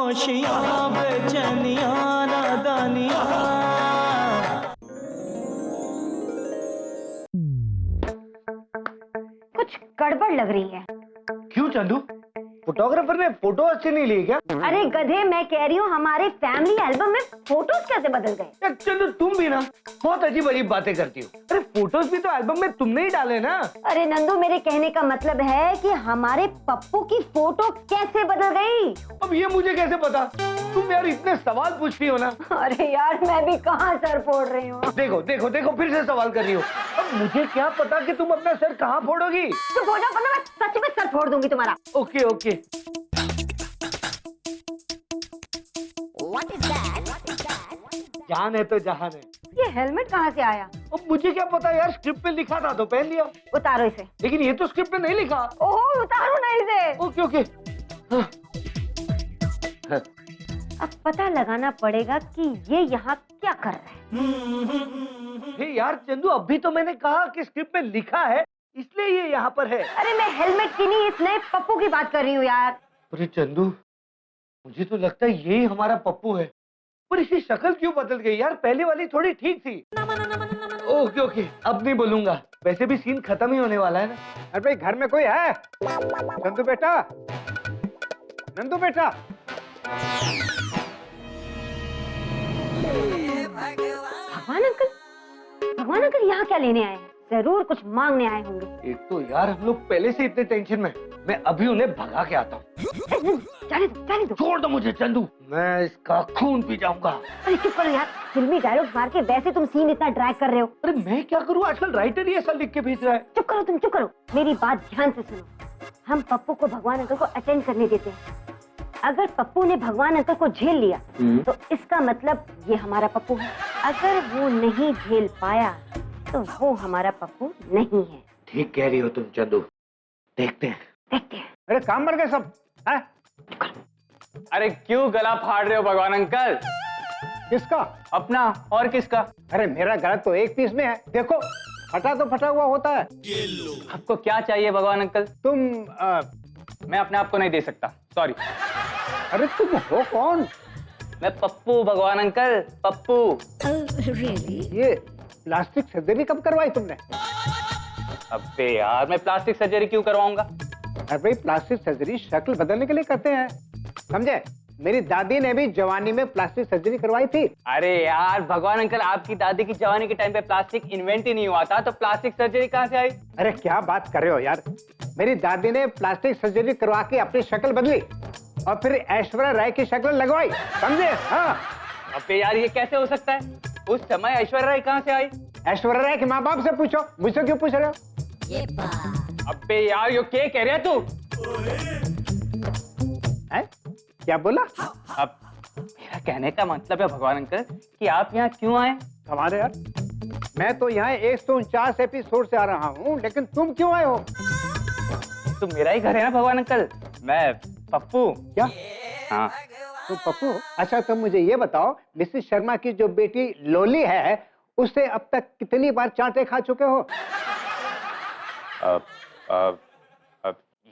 खामोशियां बेचैनियां नादानियां। कुछ गड़बड़ लग रही है। क्यों चंदू, फोटोग्राफर ने फोटो अच्छी नहीं ली क्या? अरे गधे, मैं कह रही हूँ हमारे फैमिली एल्बम में फोटोज कैसे बदल गए? यार चंदू, तुम भी ना बहुत अजीब अजीब बातें करती हो। अरे फोटोज भी तो एल्बम में तुमने ही डाले ना। अरे नंदू, मेरे कहने का मतलब है कि हमारे पप्पू की फोटो कैसे बदल गई? अब ये मुझे कैसे पता? तुम यार इतने सवाल पूछती हो ना। अरे यार, मैं भी कहाँ सर फोड़ रही हूँ। देखो देखो देखो, फिर से सवाल कर रही हो। अब मुझे क्या पता कि तुम अपना सर कहाँ फोड़ोगी? तो फोटो वरना मैं सच में सर फोड़ दूंगी तुम्हारा। Okay okay. जान है तो जहान है। ये हेलमेट कहाँ से आया? अब मुझे क्या पता यार, स्क्रिप्ट पे लिखा था तो पहन लिया। उतारो इसे। लेकिन ये तो स्क्रिप्ट पे नहीं लिखा। ओह, उतारो ना इसे। Okay okay. अब पता लगाना पड़ेगा कि ये यहाँ क्या कर रहा है। यार चंदू, अभी तो मैंने कहा कि स्क्रिप्ट में लिखा है, इसलिए ये यहाँ पर है। अरे मैं हेलमेट की नहीं, इस नए पप्पू की बात कर रही हूँ यार। अरे चंदू, मुझे तो लगता है यही हमारा पप्पू है, पर इसकी शक्ल क्यों बदल गई यार? पहले वाली थोड़ी ठीक थी। ओके ओके, अब नहीं बोलूंगा। वैसे भी सीन खत्म ही होने वाला है ना। अरे भाई, घर में कोई है? नंदू बेटा, नंदू बेटा। भगवान अंकल यहाँ क्या लेने आए हैं? जरूर कुछ मांगने आए होंगे। एक तो यार हम लोग पहले से इतने टेंशन में, मैं अभी उन्हें भगा के आता हूँ। जाने दो। छोड़ दो मुझे चंदू, मैं इसका खून पी जाऊंगा। अरे चुप करो यार, फिल्मी डायलॉग मार के वैसे तुम सीन इतना ड्रैग कर रहे हो। अरे मैं क्या करूँ, आजकल राइटर ही ऐसा लिख के भेज रहा है। चुप करो, तुम चुप करो। मेरी बात ध्यान से सुनो। हम पप्पू को भगवान अंकल को अटेंड करने देते हैं। अगर पप्पू ने भगवान अंकल को झेल लिया तो इसका मतलब ये हमारा पप्पू है। अगर वो नहीं झेल पाया तो वो हमारा पप्पू नहीं है। ठीक कह रही हो तुम चंदू, देखते हैं। अरे काम मर गए सब है? अरे क्यों गला फाड़ रहे हो भगवान अंकल? किसका? अपना और किसका? अरे मेरा गला तो एक पीस में है, देखो फटा तो फटा हुआ होता है। आपको क्या चाहिए भगवान अंकल? तुम मैं अपने आप को नहीं दे सकता, सॉरी। अरे तुम हो कौन? मैं पप्पू भगवान अंकल, पप्पू। ये प्लास्टिक सर्जरी कब करवाई तुमने? अबे यार, मैं प्लास्टिक सर्जरी क्यों करवाऊंगा? अरे भाई, प्लास्टिक सर्जरी शक्ल बदलने के लिए करते हैं, समझे? मेरी दादी ने भी जवानी में प्लास्टिक सर्जरी करवाई थी। अरे यार भगवान अंकल, आपकी दादी की जवानी के टाइम पे प्लास्टिक इन्वेंट ही नहीं हुआ था, तो प्लास्टिक सर्जरी कहाँ से आई? अरे क्या बात कर रहे हो यार, मेरी दादी ने प्लास्टिक सर्जरी करवा के अपनी शक्ल बदली और फिर ऐश्वर्या राय की शक्ल लगवाई, समझे? हाँ। अबे यार, ये कैसे हो सकता है? उस समय ऐश्वर्या राय कहाँ से आई? ऐश्वर्या राय के माँ बाप से पूछो, मुझसे क्यों पूछ रहे हो? अबे यार, ये क्या कह रहे हैं तू? है? क्या बोला? अब मेरा कहने का मतलब है भगवान अंकल कि आप यहाँ क्यों आए? हमारे यार, मैं तो यहाँ 149 एपिसोड से आ रहा हूँ, लेकिन तुम क्यों आए हो? तो मेरा ही घर है ना भगवान अंकल, मैं पप्पू। क्या? हाँ। तुम पप्पू? अच्छा तुम मुझे ये बताओ, मिसेस शर्मा की जो बेटी लोली है, उससे अब तक कितनी बार चांटे खा चुके हो?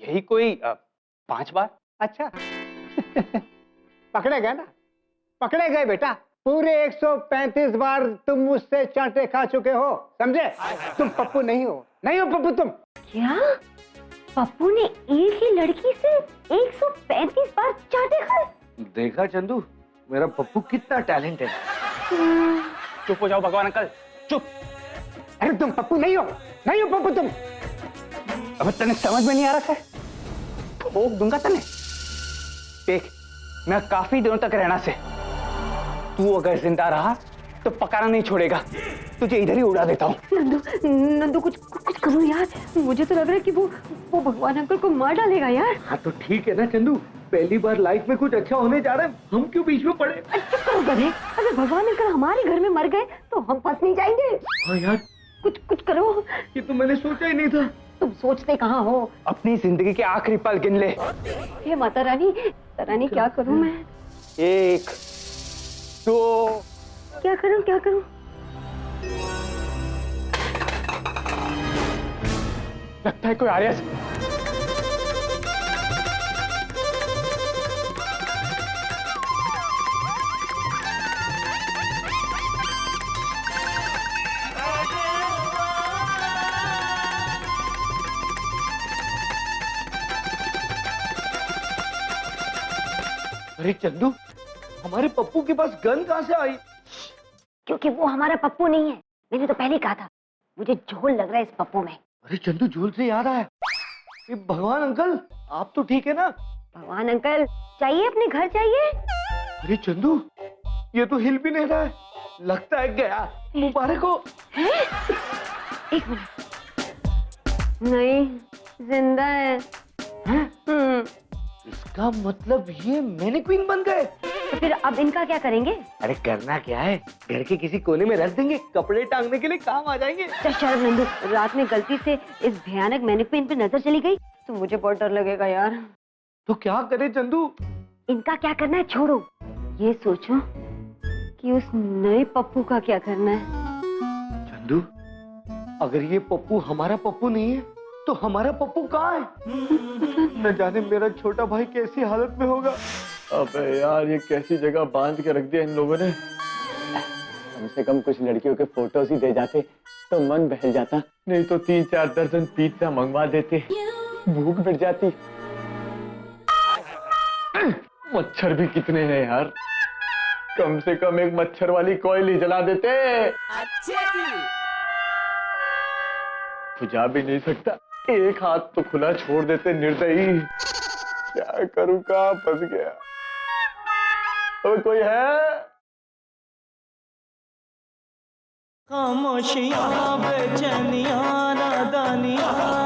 यही कोई 5 बार। अच्छा पकड़े गए ना, पकड़े गए बेटा। पूरे 135 बार तुम मुझसे चांटे खा चुके हो, समझे? तुम पप्पू नहीं हो, नहीं हो पप्पू तुम। क्या? पप्पू ने एक ही लड़की से 135 बार चांटे खाए? देखा चंदू, मेरा पप्पू कितना टैलेंटेड है। चुप हो जाओ भगवान अंकल, चुप। अरे तुम पप्पू नहीं हो, नहीं हो पप्पू तुम। अब तने समझ में नहीं आ रहा है, ठोक दूंगा तने। देख, मैं काफी दिनों तक रहना से, तू अगर जिंदा रहा तो पकाना नहीं छोड़ेगा, तुझे इधर ही उड़ा देता हूँ। नंदू कुछ करो यार, मुझे तो लग रहा है कि वो भगवान अंकल को मार डालेगा यार। हाँ तो ठीक है ना चंदू, पहली बार लाइफ में कुछ अच्छा होने जा रहा है, हम क्यों बीच में पड़े? चुप करो गधे, अगर भगवान अंकल हमारे घर में मर गए तो हम फंस नहीं जाएंगे। हाँ यार, कुछ करो। ये तो मैंने सोचा ही नहीं था। तुम सोचते कहाँ हो? अपनी जिंदगी के आखिरी पल गिन ले। हे माता रानी, क्या करूं मैं? 1 2 क्या करूं? लगता है कोई आ रहा है। अरे चंदू, हमारे पप्पू के पास गन कहाँ से आई? क्योंकि वो हमारा पप्पू नहीं है। मैंने तो पहले ही कहा था, मुझे झोल लग रहा है इस पप्पू में। अरे चंदू, झोल से याद आया, ये भगवान अंकल, आप तो ठीक है ना? भगवान अंकल चाहिए, अपने घर चाहिए। अरे चंदू, ये तो हिल भी नहीं रहा है, लगता है गया। मुबारक हो। एक मिनट, नहीं, जिंदा है। इसका मतलब ये मैनीक्वीन बन गए। तो फिर अब इनका क्या करेंगे? अरे करना क्या है, घर के किसी कोने में रख देंगे, कपड़े टांगने के लिए काम आ जाएंगे। शर्म नंदू, रात में गलती से इस भयानक मैनीक्वीन पे नजर चली गई तो मुझे बहुत डर लगेगा यार। तो क्या करे चंदू? इनका क्या करना है छोड़ो, ये सोचो कि उस नए पप्पू का क्या करना है। चंदू, अगर ये पप्पू हमारा पप्पू नहीं है तो हमारा पप्पू कहाँ है? न जाने मेरा छोटा भाई कैसी हालत में होगा। अबे यार, ये कैसी जगह बांध के रख दिया इन लोगों ने। कम से कम कुछ लड़कियों के फोटोज ही दे जाते तो मन बहल जाता, नहीं तो 3-4 दर्जन पिज्जा मंगवा देते, भूख मिट जाती। मच्छर भी कितने हैं यार, कम से कम एक मच्छर वाली कॉइल ही जला देते। बुझा भी नहीं सकता, एक हाथ तो खुला छोड़ देते निर्दयी। क्या करूं, कहां फंस गया। और कोई है? खामोशियां, बेचैनियां, नादानियां।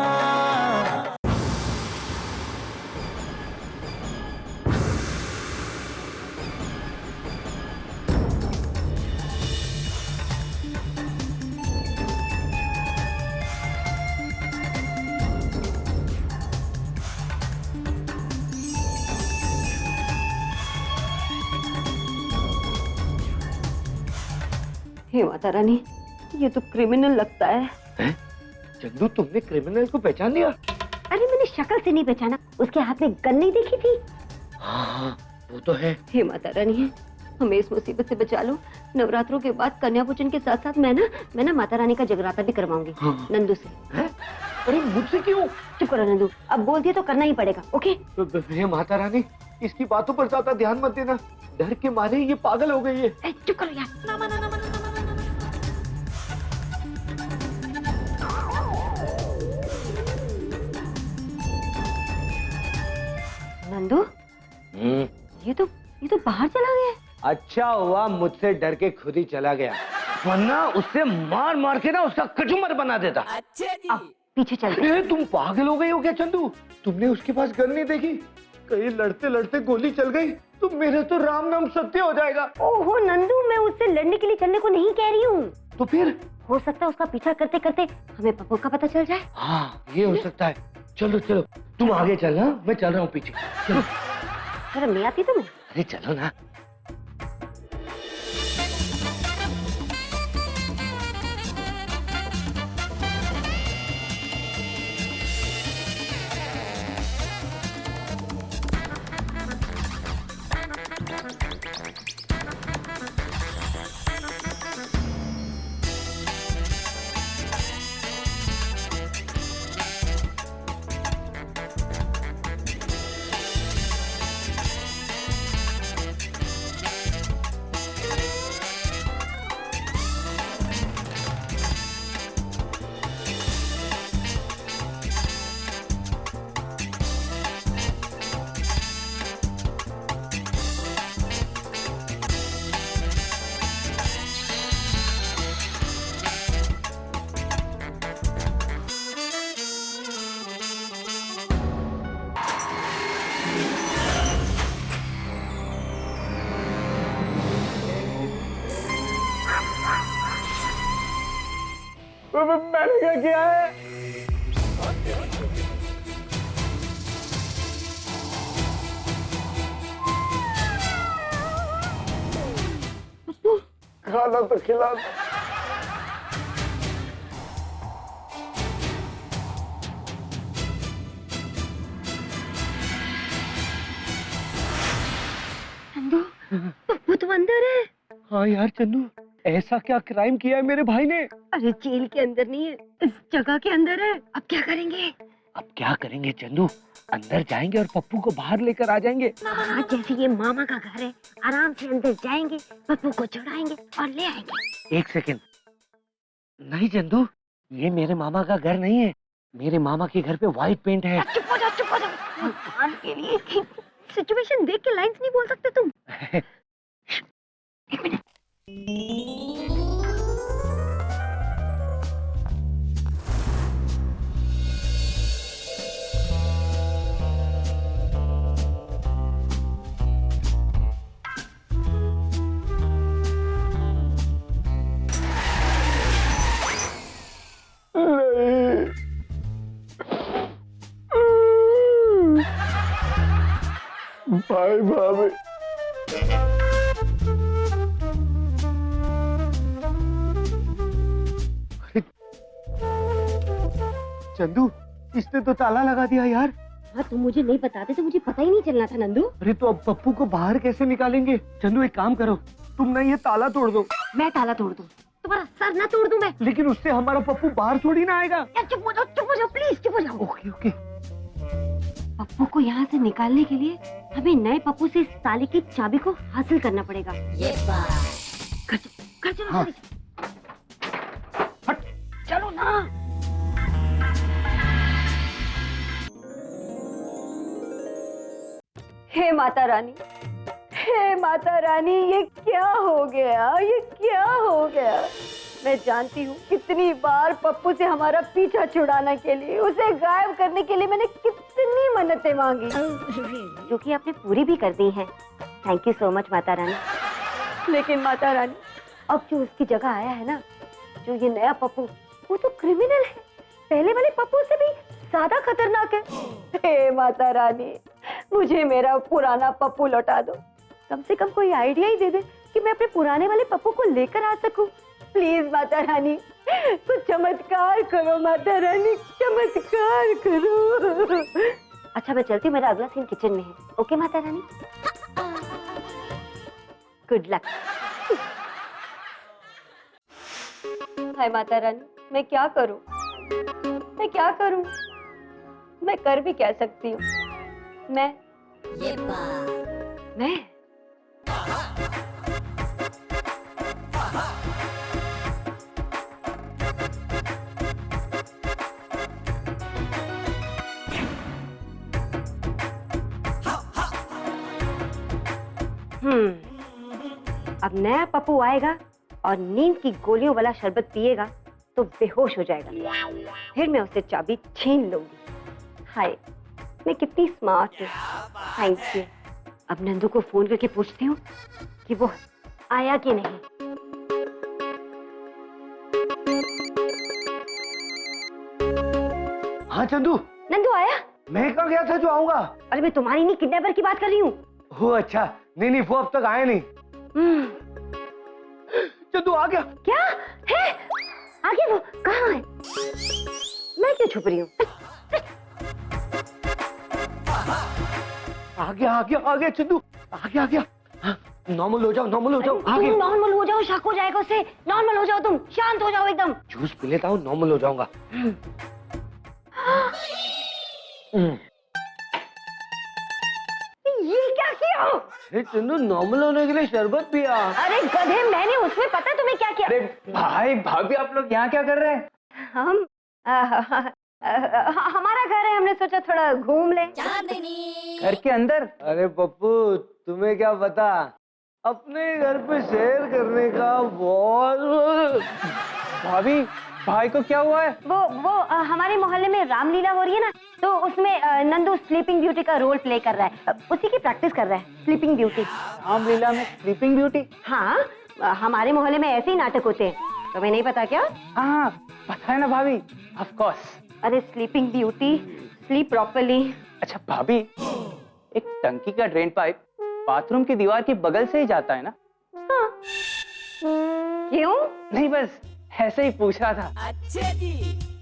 हे माता रानी, ये तो क्रिमिनल लगता है। चंदू, तुमने क्रिमिनल को पहचान लिया? अरे मैंने शक्ल से नहीं पहचाना, उसके हाथ में गन नहीं देखी थी। हाँ, वो तो है। हे माता रानी, हमें इस मुसीबत से बचा लो। नवरात्रों के बाद कन्या पूजन के साथ साथ मैं ना माता रानी का जगराता भी करवाऊंगी। हाँ। नंदू से। है? अरे मुझसे क्यों? चुप करो नंदू, अब बोल दिया तो करना ही पड़ेगा। ओके? हे माता रानी, इसकी बातों पर ज्यादा ध्यान मत देना, डर के मारे ये पागल हो गई है। चुप करो यार। नंदू, ये तो बाहर चला गया। अच्छा हुआ मुझसे डर के खुद ही चला गया, वरना उससे मार मार के ना उसका कचूमर बना देता। अब पीछे चल। तुम पागल हो गई हो क्या चंदू? तुमने उसके पास गन नहीं देखी? कहीं लड़ते लड़ते गोली चल गई तो मेरा तो राम नाम सत्य हो जाएगा। ओहो नंदू, मैं उससे लड़ने के लिए चलने को नहीं कह रही हूँ। तो फिर हो सकता है उसका पीछा करते करते हमें पप्पू का पता चल जाए। हाँ, ये हो सकता है। चलो चलो, तुम आगे चलना, मैं चल रहा हूँ पीछे। चलो। शर्म नहीं आती तुम्हें? अरे चलो ना। मैंने क्या किया है? खाना तो खिला दो। नंदू, पप्पू तो अंदर है। हाँ यार चंदू, ऐसा क्या क्राइम किया है मेरे भाई ने? अरे जेल के अंदर नहीं है, इस जगह के अंदर है। अब क्या करेंगे? अब क्या करेंगे चंदू? अंदर जाएंगे और पप्पू को बाहर लेकर आ जाएंगे। हाँ, जैसे ये मामा का घर है, आराम से अंदर जाएंगे, पप्पू को चढ़ाएंगे और ले आएंगे। एक सेकंड, नहीं चंदू, ये मेरे मामा का घर नहीं है। मेरे मामा के घर पे व्हाइट पेंट है। चुप हो जाओ, चुप हो जाओ। भगवान के लिए सिचुएशन देख के लाइंस नहीं बोल सकते तुम। एक मिनट। भाई भाभी चंदू, इसने तो ताला लगा दिया यार। हाँ, तुम मुझे नहीं बताते तो मुझे पता ही नहीं चलना था नंदू। अरे तो अब पप्पू को बाहर कैसे निकालेंगे? चंदू एक काम करो, तुम ना ये ताला तोड़ दो। मैं ताला तोड़ दूं? तुम्हारा सर ना तोड़ दूं मैं? लेकिन उससे हमारा पप्पू बाहर थोड़ी ना आएगा। यार चुप हो जाओ प्लीज, चुप हो जाओ। Okay okay. पप्पू को यहाँ से निकालने के लिए हमें नए पप्पू से इस ताले की चाबी को हासिल करना पड़ेगा। ये बात कर चलो। हाँ। हट, चलो ना। हे माता रानी, हे माता रानी, ये क्या हो गया, ये क्या हो गया? मैं जानती हूँ कितनी बार पप्पू से हमारा पीछा छुड़ाने के लिए, उसे गायब करने के लिए मैंने कितनी मन्नतें मांगी, जो कि आपने पूरी भी कर दी हैं। Thank you so much Mata Rani. लेकिन माता रानी, अब जो उसकी जगह आया है ना, जो ये नया पप्पू, वो तो क्रिमिनल है, पहले वाले पप्पू से भी ज्यादा खतरनाक है। हे माता रानी, मुझे मेरा पुराना पप्पू लौटा दो। कम से कम कोई आइडिया ही दे दे कि मैं अपने पुराने वाले पप्पू को लेकर आ सकूं। प्लीज माता रानी, कुछ चमत्कार करो माता रानी, चमत्कार करो। अच्छा मैं चलती हूँ, मेरा अगला सीन किचन में है। Okay Mata Rani, good luck. हाय माता रानी, मैं क्या करूं, मैं क्या करूं, मैं कर भी क्या सकती हूँ? मैं अब नया पप्पू आएगा और नींद की गोलियों वाला शरबत पिएगा तो बेहोश हो जाएगा, फिर मैं उससे चाबी छीन लूंगी। हाय, मैं कितनी स्मार्ट हूँ। Thank you. अब नंदू को फोन करके पूछती हूँ कि वो आया कि नहीं। हाँ चंदू। नंदू आया? मैं कहाँ गया था जो आऊंगा? अरे मैं तुम्हारी नहीं, किडनैपर की बात कर रही हूँ। हो अच्छा, नहीं नहीं, वो अब तक आया नहीं। चंदू आ गया। क्या है? आ गया? वो कहाँ है? मैं क्यों छुप रही हूँ? आ गया चंदू, आ गया। हाँ, नॉर्मल हो जाओ, नॉर्मल हो जाओ। तुम नॉर्मल हो जाओ, शक हो जाएगा उसे। नॉर्मल हो जाओ, तुम शांत हो जाओ एकदम। जूस पी लेता हूँ, नॉर्मल हो जाऊंगा। ये क्या किया? अरे चंदू, नॉर्मल होने के लिए शरबत पिया। अरे गधे, मैंने उसमें पता तुम्हें क्या किया? अरे भाई भाभी, आप लोग यहाँ क्या कर रहे हैं? हम हमारा घर है, हमने सोचा थोड़ा घूम ले। घर के अंदर? अरे पप्पू, तुम्हें क्या पता, अपने घर पे शेयर करने का बहुत। भाभी, भाई को क्या हुआ है? वो हमारे मोहल्ले में रामलीला हो रही है ना, तो उसमें नंदू स्लीपिंग ब्यूटी का रोल प्ले कर रहा है, उसी की प्रैक्टिस कर रहा है। Sleeping beauty. रामलीला में स्लीपिंग ब्यूटी? हाँ, हमारे मोहल्ले में ऐसे ही नाटक होते हैं, तुम्हें नहीं पता क्या? हाँ पता है ना भाभी, ऑफ कोर्स। अरे स्लीपिंग ब्यूटी, स्लीप प्रॉपर्ली। अच्छा भाभी, एक टंकी का ड्रेन पाइप बाथरूम की दीवार की बगल से ही जाता है ना? हाँ। क्यों? नहीं, बस ऐसे ही पूछ रहा था। अच्छा जी।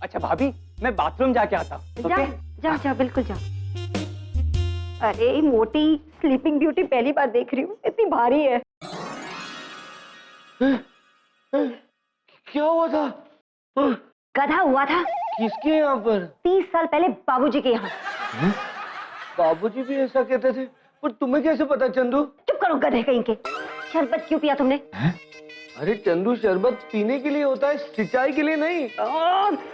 अच्छा भाभी, मैं बाथरूम जाके आता हूँ। जा बिल्कुल जा। अरे मोटी, स्लीपिंग ब्यूटी पहली बार देख रही हूँ, इतनी भारी है। क्या हुआ था? गधा हुआ था। किसके यहाँ पर? 30 साल पहले बाबूजी के यहाँ। बाबूजी भी ऐसा कहते थे, पर तुम्हें कैसे पता चंदू? चुप करो गधे कहीं के। शरबत क्यों पिया तुमने? अरे चंदू, शरबत पीने के लिए होता है, सिंचाई के लिए नहीं।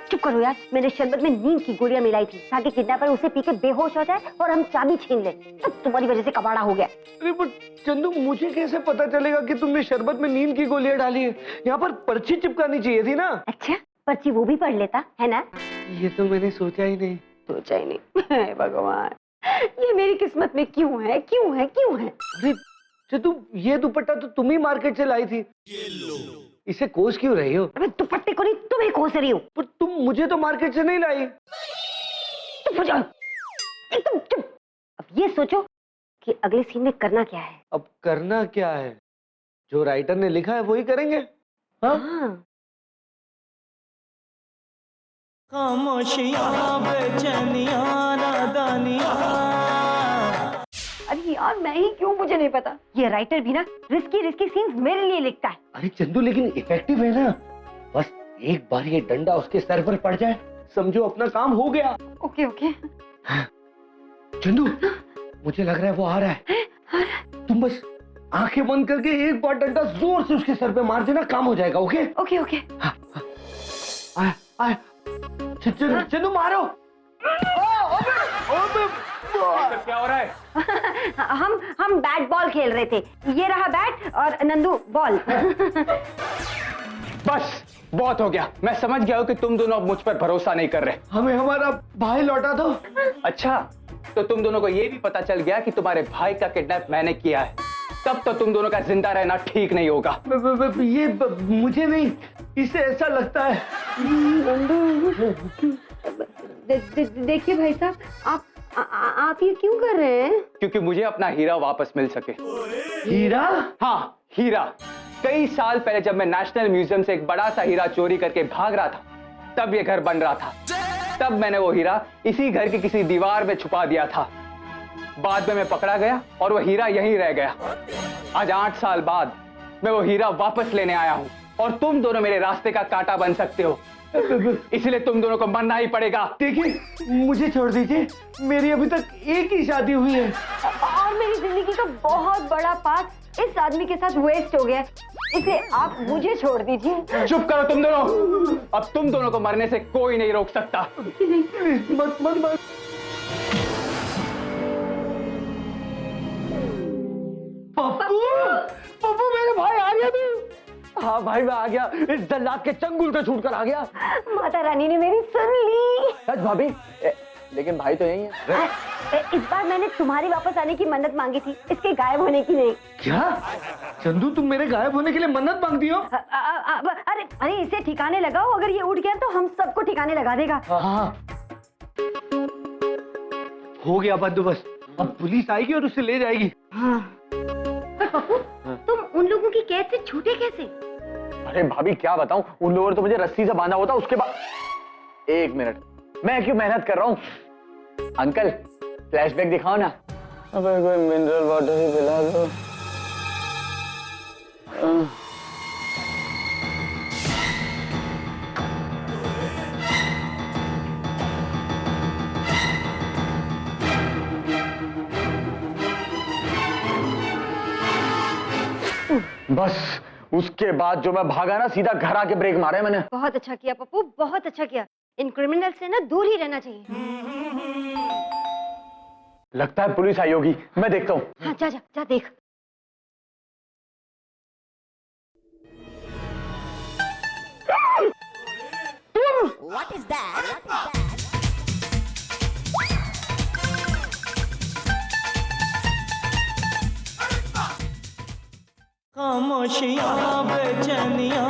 चुप करो यार, मैंने शरबत में नींद की गोलियां मिलाई थी ताकि किडनैपर उसे पी के बेहोश हो जाए और हम चाबी छीन ले। सब तुम्हारी वजह से कबाड़ा हो गया। अरे पर चंदू, मुझे कैसे पता चलेगा कि तुमने शरबत में नींद की गोलियां डाली है? यहाँ पर पर्ची चिपकानी चाहिए थी ना। अच्छा, पर्ची वो भी पढ़ लेता है ना? ये तो मैंने सोचा ही नहीं। सोचा ही नहीं। भगवान, ये मेरी किस्मत में क्यों है, क्यों है, क्यों है? अरे चंदू, ये दुपट्टा तो तुम ही मार्केट से लाई थी, इसे कोस क्यों रही हो? अबे दुपट्टे को नहीं, तुम्हें कोस रही हूँ। पर तुम मुझे तो मार्केट से नहीं लाई। चुप हो जाओ, एकदम चुप। अब ये सोचो कि अगले सीन में करना क्या है। अब करना क्या है? जो राइटर ने लिखा है वही करेंगे। हाँ, खामोशियाँ, बेचैनियाँ, नादानियाँ। अरे यार, मैं ही क्यों, मुझे नहीं पता। ये राइटर भी ना रिस्की सीन्स मेरे लिए लिखता है। अरे चंदू, लेकिन इफेक्टिव है ना। बस एक बार ये डंडा उसके सर पर पड़ जाए, समझो अपना काम हो गया। Okay okay. चंदू, मुझे लग रहा है वो आ रहा है। तुम बस आंखें बंद करके एक बार डंडा जोर से उसके सर पे मार देना, काम हो जाएगा। Okay okay okay. आया आया। चंदू मारो। क्या हो रहा है? हम बैट बॉल खेल रहे थे। ये रहा बैट और नंदू बॉल। बस बहुत हो गया। मैं समझ गया हूँ कि तुम दोनों अब मुझ पर भरोसा नहीं कर रहे। हमें हमारा भाई लौटा दो। अच्छा, तो तुम दोनों को ये भी पता चल गया कि तुम्हारे भाई का किडनैप मैंने किया है। तब तो तुम दोनों का जिंदा रहना ठीक नहीं होगा। ये मुझे नहीं, इसे ऐसा लगता है। देखिए भाई साहब, आप ये क्यों कर रहे हैं? क्योंकि मुझे अपना हीरा वापस मिल सके। हीरा? हाँ, हीरा। कई साल पहले जब मैं नेशनल म्यूजियम से एक बड़ा सा हीरा चोरी करके भाग रहा था, तब ये घर बन रहा था। तब मैंने वो हीरा इसी घर की किसी दीवार में छुपा दिया था। बाद में मैं पकड़ा गया और वो हीरा यहीं रह गया। आज 8 साल बाद मैं वो हीरा वापस लेने आया हूँ और तुम दोनों मेरे रास्ते का कांटा बन सकते हो। इसलिए तुम दोनों को मरना ही पड़ेगा। देखिए, मुझे छोड़ दीजिए, मेरी अभी तक एक ही शादी हुई है और मेरी जिंदगी का बहुत बड़ा पार्ट इस आदमी के साथ वेस्ट हो गया, इसलिए आप मुझे छोड़ दीजिए। चुप करो तुम दोनों। अब तुम दोनों को मरने से कोई नहीं रोक सकता। मत मत मत। पप्पू, पप्पू, मेरे भाई आ गया तू। हाँ भाई, मैं आ गया। इस जल्लाद के चंगुल से छूट कर आ गया। माता रानी ने मेरी सुन ली। सच भाभी? लेकिन भाई तो यही है। इस बार मैंने तुम्हारी वापस आने की मन्नत मांगी थी, इसके गायब होने की नहीं। क्या चंदू, तुम मेरे गायब होने के लिए मन्नत मांगती हो? अरे अरे, इसे ठिकाने लगाओ। अगर ये उठ गया तो हम सबको ठिकाने लगा देगा। हाँ, हो गया बंदोबस्त। अब पुलिस आएगी और उसे ले जाएगी। हाँ। पर पप्पू, तुम उन लोगों की कैद से छूटे कैसे? अरे भाभी क्या बताऊं, उन लोगों ने तो मुझे रस्सी से बांधा होता। उसके बाद 1 मिनट, मैं क्यों मेहनत कर रहा हूँ। अंकल, फ्लैशबैक दिखाओ ना। अबे कोई मिनरल वाटर ही पिला दो। बस उसके बाद जो मैं भागा ना, सीधा घर आके ब्रेक मारे मैंने। बहुत अच्छा किया पप्पू, बहुत अच्छा किया। इन क्रिमिनल से ना दूर ही रहना चाहिए। लगता है पुलिस आई होगी, मैं देखता हूँ। हाँ, जा जा जा देख। What is that? खामोशियाँ, बेचैनियाँ,